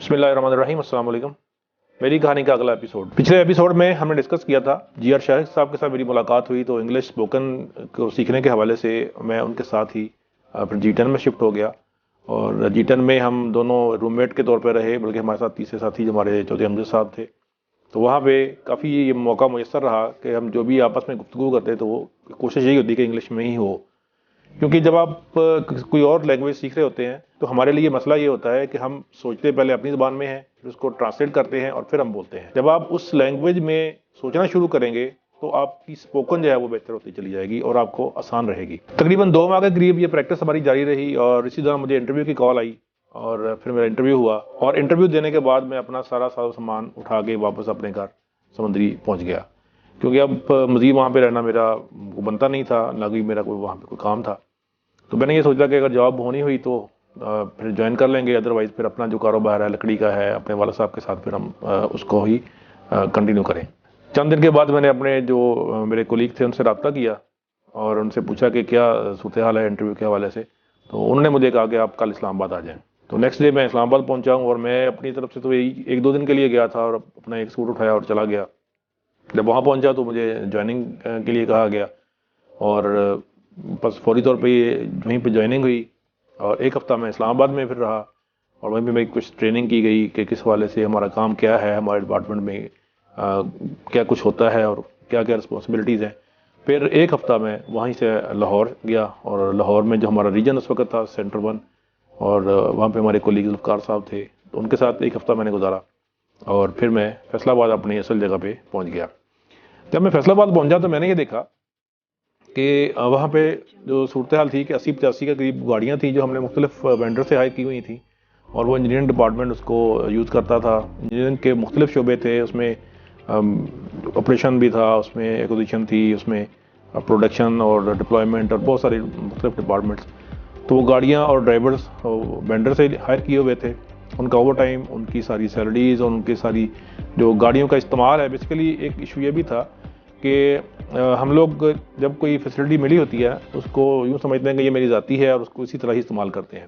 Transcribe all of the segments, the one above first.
بسم اللہ الرحمن الرحیم، السلام علیکم۔ میری کہانی کا اگلا ایپیسوڈ، پچھلے ایپیسوڈ میں ہم نے ڈسکس کیا تھا جی آر شاہد صاحب کے ساتھ میری ملاقات ہوئی تو انگلش اسپوکن کو سیکھنے کے حوالے سے میں ان کے ساتھ ہی پھر جی ٹین میں شفٹ ہو گیا، اور جی ٹین میں ہم دونوں روم میٹ کے طور پہ رہے، بلکہ ہمارے ساتھ تیسرے ساتھی جو ہمارے چودھری امجد صاحب تھے، تو وہاں پہ کافی یہ موقع میسر رہا کہ ہم جو بھی آپس میں گفتگو کرتے تو وہ کوشش یہی ہوتی کہ انگلش میں ہی ہو، کیونکہ جب آپ کوئی اور لینگویج سیکھ رہے ہوتے ہیں تو ہمارے لیے مسئلہ یہ ہوتا ہے کہ ہم سوچتے پہلے اپنی زبان میں ہیں، پھر اس کو ٹرانسلیٹ کرتے ہیں اور پھر ہم بولتے ہیں۔ جب آپ اس لینگویج میں سوچنا شروع کریں گے تو آپ کی اسپوکن جو ہے وہ بہتر ہوتی چلی جائے گی اور آپ کو آسان رہے گی۔ تقریباً 2 ماہ کے قریب یہ پریکٹس ہماری جاری رہی، اور اسی دوران مجھے انٹرویو کی کال آئی اور پھر میرا انٹرویو ہوا، اور انٹرویو دینے کے بعد میں اپنا سارا سامان اٹھا کے واپس اپنے گھر سمندری پہنچ گیا، کیونکہ اب مزید وہاں پہ رہنا میرا بنتا نہیں تھا، نہ کوئی میرا کوئی وہاں پہ کوئی کام تھا۔ تو میں نے یہ سوچا کہ اگر جاب ہونی ہوئی تو پھر جوائن کر لیں گے، ادروائز پھر اپنا جو کاروبار ہے لکڑی کا ہے اپنے والد صاحب کے ساتھ پھر ہم اس کو ہی کنٹینیو کریں۔ چند دن کے بعد میں نے اپنے جو میرے کولیگ تھے ان سے رابطہ کیا اور ان سے پوچھا کہ کیا صورتحال ہے انٹرویو کے حوالے سے، تو انہوں نے مجھے کہا کہ آپ کل اسلام آباد آ جائیں۔ تو نیکسٹ ڈے میں اسلام آباد پہنچا ہوں، اور میں اپنی طرف سے تو 1-2 دن کے لیے گیا تھا اور اپنا ایک سوٹ اٹھایا اور چلا گیا۔ جب وہاں پہنچا تو مجھے جوائننگ کے لیے کہا گیا، اور بس فوری طور پہ وہیں پہ جوائننگ ہوئی، اور 1 ہفتہ میں اسلام آباد میں پھر رہا، اور وہیں پہ میری کچھ ٹریننگ کی گئی کہ کس حوالے سے ہمارا کام کیا ہے، ہمارے ڈپارٹمنٹ میں کیا کچھ ہوتا ہے اور کیا کیا رسپانسبلٹیز ہیں۔ پھر 1 ہفتہ میں وہیں سے لاہور گیا، اور لاہور میں جو ہمارا ریجن اس وقت تھا سینٹر 1، اور وہاں پہ ہمارے کولیگ ذوالفقار صاحب تھے، تو ان کے ساتھ 1 ہفتہ میں نے گزارا، اور پھر میں فیصل آباد اپنی اصل جگہ پہ پہنچ گیا۔ جب میں فیصل آباد پہنچا تو میں نے یہ دیکھا کہ وہاں پہ جو صورتحال تھی کہ 80-85 کے قریب گاڑیاں تھیں جو ہم نے مختلف وینڈر سے ہائر کی ہوئی تھیں، اور وہ انجینئرنگ ڈپارٹمنٹ اس کو یوز کرتا تھا۔ انجینئرنگ کے مختلف شعبے تھے، اس میں آپریشن بھی تھا، اس میں ایکوزیشن تھی، اس میں پروڈکشن اور ڈپلائمنٹ اور بہت سارے مختلف ڈپارٹمنٹس۔ تو وہ گاڑیاں اور ڈرائیورز وینڈر سے ہائر کیے ہوئے تھے، ان کا اوور ٹائم، ان کی ساری سیلریز اور ان کی ساری جو گاڑیوں کا استعمال ہے۔ بیسیکلی ایک ایشو یہ بھی تھا کہ ہم لوگ جب کوئی فیسلٹی ملی ہوتی ہے اس کو یوں سمجھتے ہیں کہ یہ میری ذاتی ہے اور اس کو اسی طرح ہی استعمال کرتے ہیں۔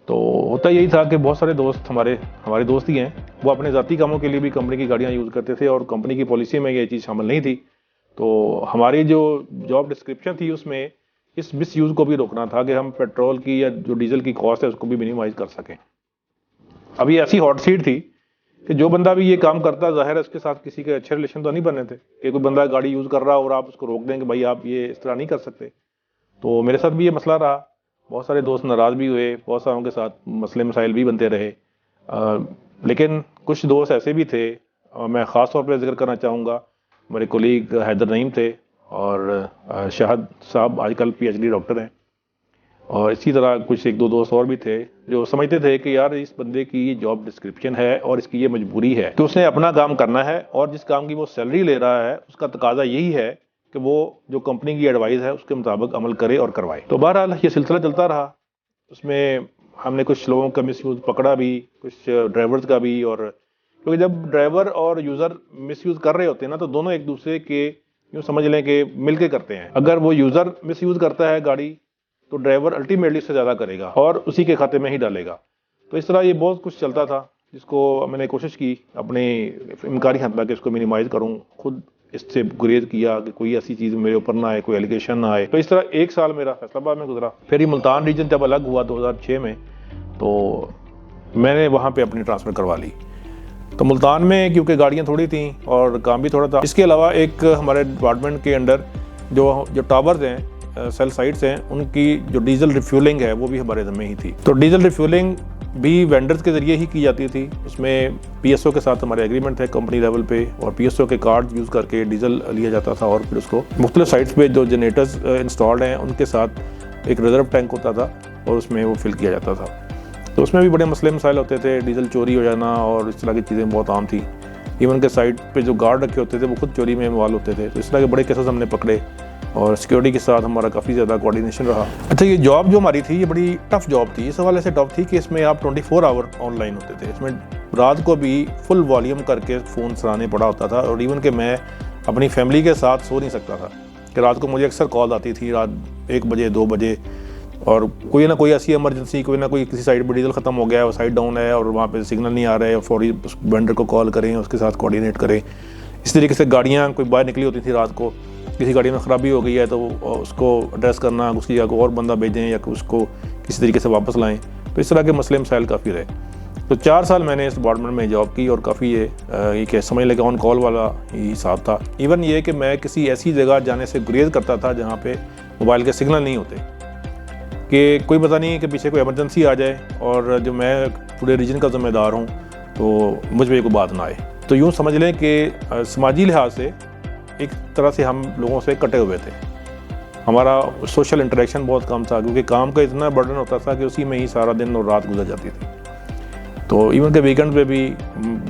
تو ہوتا یہی تھا کہ بہت سارے دوست ہمارے دوست ہی ہیں، وہ اپنے ذاتی کاموں کے لیے بھی کمپنی کی گاڑیاں یوز کرتے تھے، اور کمپنی کی پالیسی میں یہ چیز شامل نہیں تھی۔ تو ہماری جو جاب ڈسکرپشن تھی اس میں اس مس یوز کو بھی روکنا تھا کہ ہم پیٹرول کی یا جو ڈیزل کی کاسٹ ہے اس کو بھی منیمائز کر سکیں۔ اب یہ ایسی ہاٹ سیٹ تھی کہ جو بندہ بھی یہ کام کرتا، ظاہر ہے اس کے ساتھ کسی کے اچھے ریلیشن تو نہیں بنے تھے کہ کوئی بندہ گاڑی یوز کر رہا اور آپ اس کو روک دیں کہ بھائی آپ یہ اس طرح نہیں کر سکتے۔ تو میرے ساتھ بھی یہ مسئلہ رہا، بہت سارے دوست ناراض بھی ہوئے، بہت ساروں کے ساتھ مسئلے مسائل بھی بنتے رہے، لیکن کچھ دوست ایسے بھی تھے، میں خاص طور پہ ذکر کرنا چاہوں گا، میرے کولیگ حیدر نعیم تھے، اور شاہد صاحب آج کل پی ایچ ڈی ڈاکٹر ہیں، اور اسی طرح کچھ 1-2 دوست اور بھی تھے جو سمجھتے تھے کہ یار اس بندے کی یہ جاب ڈسکرپشن ہے اور اس کی یہ مجبوری ہے کہ اس نے اپنا کام کرنا ہے، اور جس کام کی وہ سیلری لے رہا ہے اس کا تقاضا یہی ہے کہ وہ جو کمپنی کی ایڈوائز ہے اس کے مطابق عمل کرے اور کروائے۔ تو بہرحال یہ سلسلہ چلتا رہا، اس میں ہم نے کچھ لوگوں کا مس یوز پکڑا بھی، کچھ ڈرائیورز کا بھی، اور کیونکہ جب ڈرائیور اور یوزر مس یوز کر رہے ہوتے ہیں نا تو دونوں ایک دوسرے کے یوں سمجھ لیں کہ مل کے کرتے ہیں۔ اگر وہ یوزر مس یوز کرتا ہے گاڑی تو ڈرائیور الٹیمیٹلی اس سے زیادہ کرے گا اور اسی کے کھاتے میں ہی ڈالے گا۔ تو اس طرح یہ بہت کچھ چلتا تھا جس کو میں نے کوشش کی اپنے امکانی حد تک اس کو منیمائز کروں، خود اس سے گریز کیا کہ کوئی ایسی چیز میرے اوپر نہ آئے، کوئی ایلیگیشن نہ آئے۔ تو اس طرح 1 سال میرا فیصل آباد میں گزرا۔ پھر یہ ملتان ریجن جب الگ ہوا 2006 میں تو میں نے وہاں پہ اپنی ٹرانسفر کروا لی۔ تو ملتان میں کیونکہ گاڑیاں تھوڑی تھیں اور کام بھی تھوڑا تھا، اس کے علاوہ ایک ہمارے ڈپارٹمنٹ کے انڈر جو ٹاورز ہیں، سیل سائٹس ہیں، ان کی جو ڈیزل ریفیولنگ ہے وہ بھی ہمارے ذمہ ہی تھی۔ تو ڈیزل ریفیولنگ بھی وینڈرز کے ذریعے ہی کی جاتی تھی، اس میں پی ایس او کے ساتھ ہمارے ایگریمنٹ تھے کمپنی لیول پہ، اور پی ایس او کے کارڈ یوز کر کے ڈیزل لیا جاتا تھا، اور پھر اس کو مختلف سائٹس پہ جو جنریٹرز انسٹالڈ ہیں ان کے ساتھ ایک ریزرو ٹینک ہوتا تھا اور اس میں وہ فل کیا جاتا تھا۔ تو اس میں بھی بڑے مسئلے مسائل ہوتے تھے، ڈیزل چوری ہو جانا اور اس طرح کی چیزیں بہت عام تھیں۔ ایون کہ سائٹ پہ جو گارڈ رکھے ہوتے تھے وہ خود چوری میں انوالو ہوتے تھے، تو اس طرح کے بڑے کیسز ہم نے پکڑے، اور سیکیورٹی کے ساتھ ہمارا کافی زیادہ کوآرڈینیشن رہا۔ اچھا، یہ جاب جو ہماری تھی یہ بڑی ٹف جاب تھی، اس حوالے سے ٹف تھی کہ اس میں آپ 24 آور آن لائن ہوتے تھے، اس میں رات کو بھی فل والیوم کر کے فون چلانے پڑا ہوتا تھا، اور ایون کہ میں اپنی فیملی کے ساتھ سو نہیں سکتا تھا کہ رات کو مجھے اکثر کال آتی تھی رات 1 بجے 2 بجے، اور کوئی نہ کوئی ایسی ایمرجنسی، کوئی نہ کوئی کسی سائٹ پہ ڈیزل ختم ہو گیا ہے، وہ سائٹ ڈاؤن ہے اور وہاں پہ سگنل نہیں آ رہا ہے، فوری اس وینڈر کو کال کریں، اس کے ساتھ کوآرڈینیٹ کریں. اس طریقے سے گاڑیاں کوئی باہر نکلی ہوتی تھی رات کو، کسی گاڑی میں خرابی ہو گئی ہے تو اس کو ایڈریس کرنا، اس کی جگہ کو اور بندہ بھیجیں یا اس کو کسی طریقے سے واپس لائیں. تو اس طرح کے مسئلے مسائل کافی رہے. تو 4 سال میں نے اس ڈپارٹمنٹ میں جاب کی اور کافی یہ کہ سمجھ لے کہ آن کال والا ہی حساب تھا. ایون یہ کہ میں کسی ایسی جگہ جانے سے گریز کرتا تھا جہاں پہ موبائل کے سگنل نہیں ہوتے، کہ کوئی پتہ نہیں کہ پیچھے کوئی ایمرجنسی آ جائے اور جو میں پورے ریجن کا ذمہ دار ہوں تو مجھ پہ کوئی بات نہ آئے. تو یوں سمجھ لیں کہ سماجی لحاظ سے ایک طرح سے ہم لوگوں سے کٹے ہوئے تھے. ہمارا سوشل انٹریکشن بہت کم تھا کیونکہ کام کا اتنا برڈن ہوتا تھا کہ اسی میں ہی سارا دن اور رات گزر جاتی تھی. تو ایون کہ ویکینڈ پہ بھی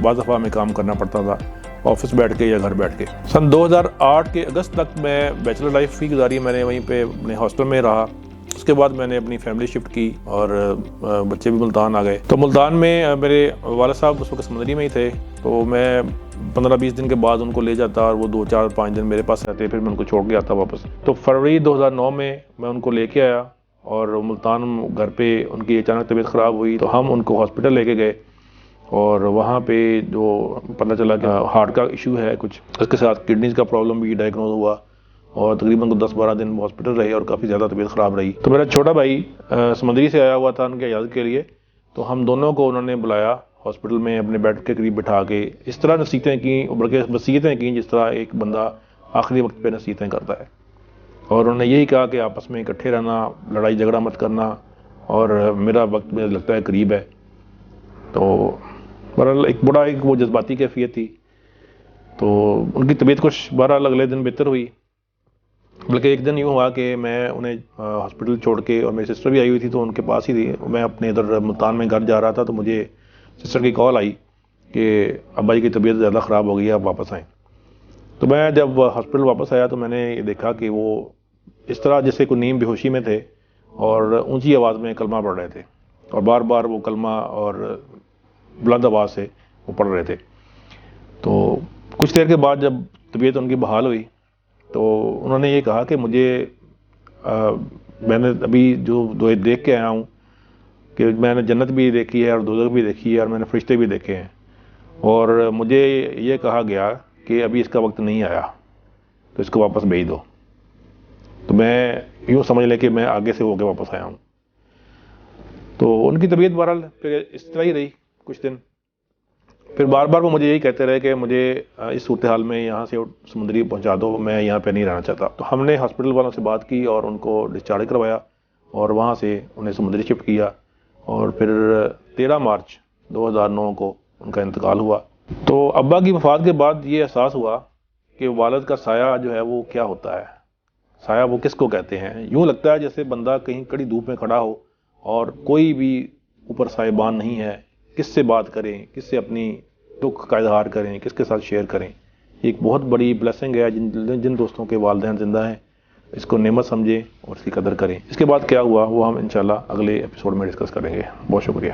بعض دفعہ ہمیں کام کرنا پڑتا تھا، آفس بیٹھ کے یا گھر بیٹھ کے. سن 2008 کے اگست تک میں بیچلر لائف ہی گزاری، میں نے وہیں پہ اپنے ہاسٹل میں رہا. اس کے بعد میں نے اپنی فیملی شفٹ کی اور بچے بھی ملتان آ گئے. تو ملتان میں میرے والد صاحب اس وقت سمندری میں ہی تھے، تو میں 15-20 دن کے بعد ان کو لے جاتا اور وہ 2-4-5 دن میرے پاس رہتے، پھر میں ان کو چھوڑ کے آتا واپس. تو فروری 2009 میں ان کو لے کے آیا اور ملتان گھر پہ ان کی اچانک طبیعت خراب ہوئی تو ہم ان کو ہاسپٹل لے کے گئے. اور وہاں پہ جو پتہ چلا کہ ہارٹ کا ایشو ہے کچھ، اس کے ساتھ کڈنیز کا پرابلم بھی ڈائگنوز ہوا اور تقریباً 10-12 دن ہاسپٹل رہے اور کافی زیادہ طبیعت خراب رہی. تو میرا چھوٹا بھائی سمندری سے آیا ہوا تھا ان کی عیادت کے لیے، تو ہم دونوں کو انہوں نے بلایا ہاسپٹل میں اپنے بیڈ کے قریب بٹھا کے اس طرح نصیحتیں کیں، بلکہ وصیتیں کیں جس طرح ایک بندہ آخری وقت پہ نصیحتیں کرتا ہے. اور انہوں نے یہی کہا کہ آپس میں اکٹھے رہنا، لڑائی جھگڑا مت کرنا، اور میرا وقت مجھے لگتا ہے قریب ہے. تو بہرحال ایک وہ جذباتی کیفیت تھی. تو ان کی طبیعت کچھ بہرحال اگلے دن بہتر ہوئی، بلکہ ایک دن یوں ہوا کہ میں انہیں ہاسپٹل چھوڑ کے، اور میری سسٹر بھی آئی ہوئی تھی تو ان کے پاس ہی تھی، میں اپنے ادھر ملتان میں گھر جا رہا تھا تو مجھے سسٹر کی کال آئی کہ ابا جی کی طبیعت زیادہ خراب ہو گئی ہے، آپ واپس آئیں. تو میں جب ہاسپٹل واپس آیا تو میں نے یہ دیکھا کہ وہ اس طرح جیسے کوئی نیم بے ہوشی میں تھے اور اونچی آواز میں کلمہ پڑھ رہے تھے، اور بار بار وہ کلمہ اور بلند آواز سے وہ پڑھ رہے تھے. تو کچھ دیر کے بعد جب طبیعت ان کی بحال ہوئی تو انہوں نے یہ کہا کہ میں نے ابھی جو دیکھ کے آیا ہوں کہ میں نے جنت بھی دیکھی ہے اور دوزخ بھی دیکھی ہے اور میں نے فرشتے بھی دیکھے ہیں، اور مجھے یہ کہا گیا کہ ابھی اس کا وقت نہیں آیا تو اس کو واپس بھیج دو. تو میں یوں سمجھ لیں کہ میں آگے سے ہو کے واپس آیا ہوں. تو ان کی طبیعت بہرحال پھر اس طرح ہی رہی کچھ دن. پھر بار بار وہ مجھے یہی کہتے رہے کہ مجھے اس صورتحال میں یہاں سے سمندری پہنچا دو، میں یہاں پہ نہیں رہنا چاہتا. تو ہم نے ہاسپٹل والوں سے بات کی اور ان کو ڈسچارج کروایا اور وہاں سے انہیں سمندری شفٹ کیا، اور پھر 13 مارچ 2009 کو ان کا انتقال ہوا. تو ابا کی وفات کے بعد یہ احساس ہوا کہ والد کا سایہ جو ہے وہ کیا ہوتا ہے، سایہ وہ کس کو کہتے ہیں. یوں لگتا ہے جیسے بندہ کہیں کڑی دھوپ میں کھڑا ہو اور کوئی بھی اوپر سائبان نہیں ہے، کس سے بات کریں، کس سے اپنی دکھ کا اظہار کریں، کس کے ساتھ شیئر کریں. ایک بہت بڑی بلیسنگ ہے. جن دوستوں کے والدین زندہ ہیں اس کو نعمت سمجھیں اور اس کی قدر کریں. اس کے بعد کیا ہوا وہ ہم انشاءاللہ اگلے ایپیسوڈ میں ڈسکس کریں گے. بہت شکریہ.